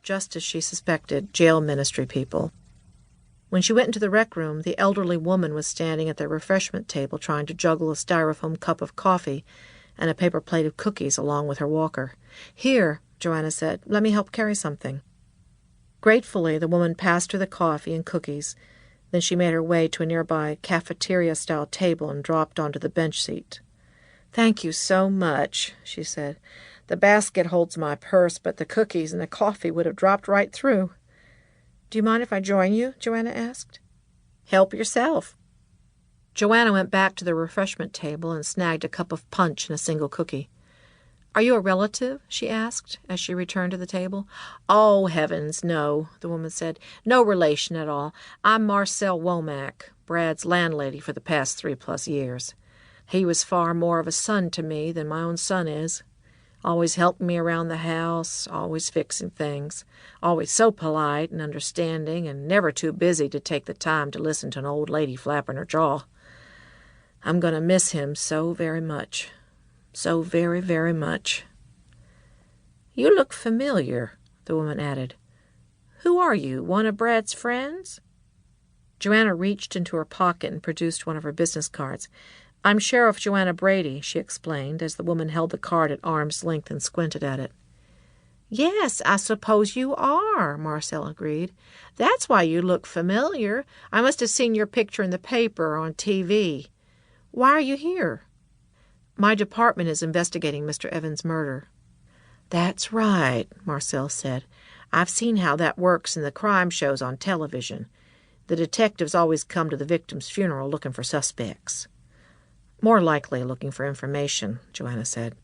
just as she suspected, jail ministry people. When she went into the rec room, the elderly woman was standing at the refreshment table trying to juggle a styrofoam cup of coffee and a paper plate of cookies along with her walker. "Here," Joanna said, "let me help carry something." Gratefully, the woman passed her the coffee and cookies. Then she made her way to a nearby cafeteria-style table and dropped onto the bench seat. "Thank you so much," she said. "The basket holds my purse, but the cookies and the coffee would have dropped right through." "Do you mind if I join you?" Joanna asked. "Help yourself." Joanna went back to the refreshment table and snagged a cup of punch and a single cookie. "Are you a relative?" she asked as she returned to the table. "Oh, heavens, no," the woman said. "No relation at all. I'm Marcel Womack, Brad's landlady for the past 3+ years. He was far more of a son to me than my own son is. Always helping me around the house, always fixing things, always so polite and understanding, and never too busy to take the time to listen to an old lady flapping her jaw. I'm going to miss him so very much. So very, very much." "You look familiar," the woman added. "Who are you, one of Brad's friends?" Joanna reached into her pocket and produced one of her business cards. "I'm Sheriff Joanna Brady," she explained, as the woman held the card at arm's length and squinted at it. "Yes, I suppose you are," Marcel agreed. "That's why you look familiar. I must have seen your picture in the paper or on TV. Why are you here?" "My department is investigating Mr. Evans' murder." "That's right," Marcel said. "I've seen how that works in the crime shows on television. The detectives always come to the victim's funeral looking for suspects." "More likely looking for information," Joanna said.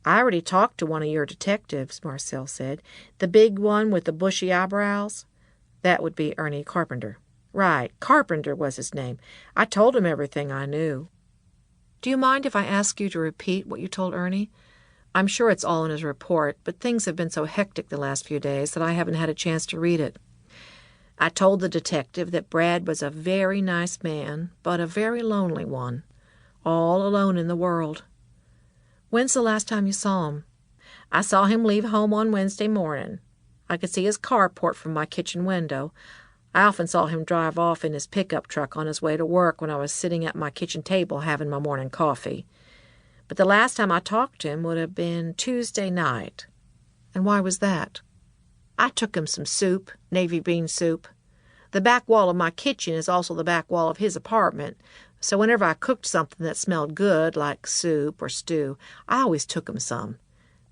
"I already talked to one of your detectives," Marcel said. "The big one with the bushy eyebrows." "That would be Ernie Carpenter." "Right, Carpenter was his name. I told him everything I knew." "Do you mind if I ask you to repeat what you told Ernie? I'm sure it's all in his report, but things have been so hectic the last few days that I haven't had a chance to read it." "I told the detective that Brad was a very nice man, but a very lonely one. All alone in the world." "When's the last time you saw him?" "I saw him leave home on Wednesday morning. I could see his carport from my kitchen window. I often saw him drive off in his pickup truck on his way to work when I was sitting at my kitchen table having my morning coffee. But the last time I talked to him would have been Tuesday night." "And why was that?" "I took him some soup, navy bean soup. The back wall of my kitchen is also the back wall of his apartment, so whenever I cooked something that smelled good, like soup or stew, I always took him some.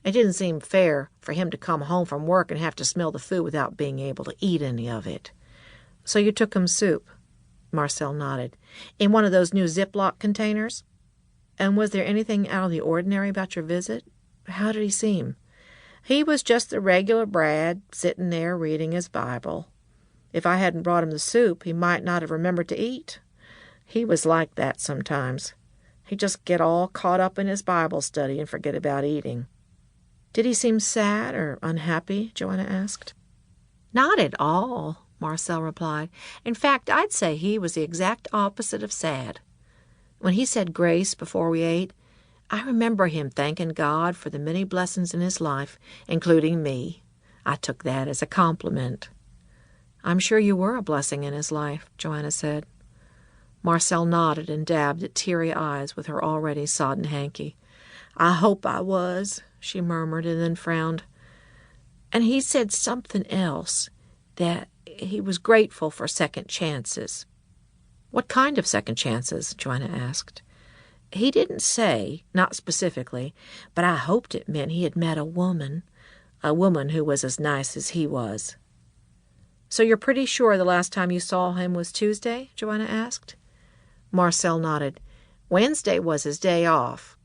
It didn't seem fair for him to come home from work and have to smell the food without being able to eat any of it." "So you took him soup?" Marcel nodded. "In one of those new Ziploc containers?" "And was there anything out of the ordinary about your visit? How did he seem?" "He was just the regular Brad, sitting there reading his Bible. If I hadn't brought him the soup, he might not have remembered to eat. He was like that sometimes. He'd just get all caught up in his Bible study and forget about eating." "Did he seem sad or unhappy?" Joanna asked. "Not at all," Marcel replied. "In fact, I'd say he was the exact opposite of sad. When he said grace before we ate, I remember him thanking God for the many blessings in his life, including me. I took that as a compliment." "I'm sure you were a blessing in his life," Joanna said. Marcel nodded and dabbed at teary eyes with her already sodden hanky. "I hope I was," she murmured, and then frowned. "And he said something else, that he was grateful for second chances." "What kind of second chances?" Joanna asked. "He didn't say, not specifically, but I hoped it meant he had met a woman who was as nice as he was." "So you're pretty sure the last time you saw him was Tuesday?" Joanna asked. Marcel nodded. "Wednesday was his day off.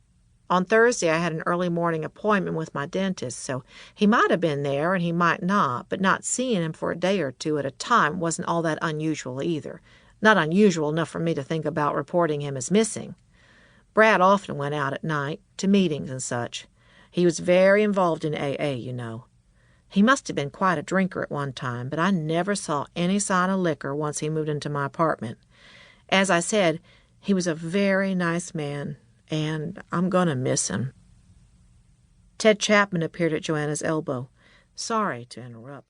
On Thursday I had an early morning appointment with my dentist, so he might have been there and he might not, but not seeing him for a day or two at a time wasn't all that unusual either. Not unusual enough for me to think about reporting him as missing. Brad often went out at night, to meetings and such. He was very involved in AA, you know. He must have been quite a drinker at one time, but I never saw any sign of liquor once he moved into my apartment. As I said, he was a very nice man, and I'm going to miss him." Ted Chapman appeared at Joanna's elbow. Sorry to interrupt.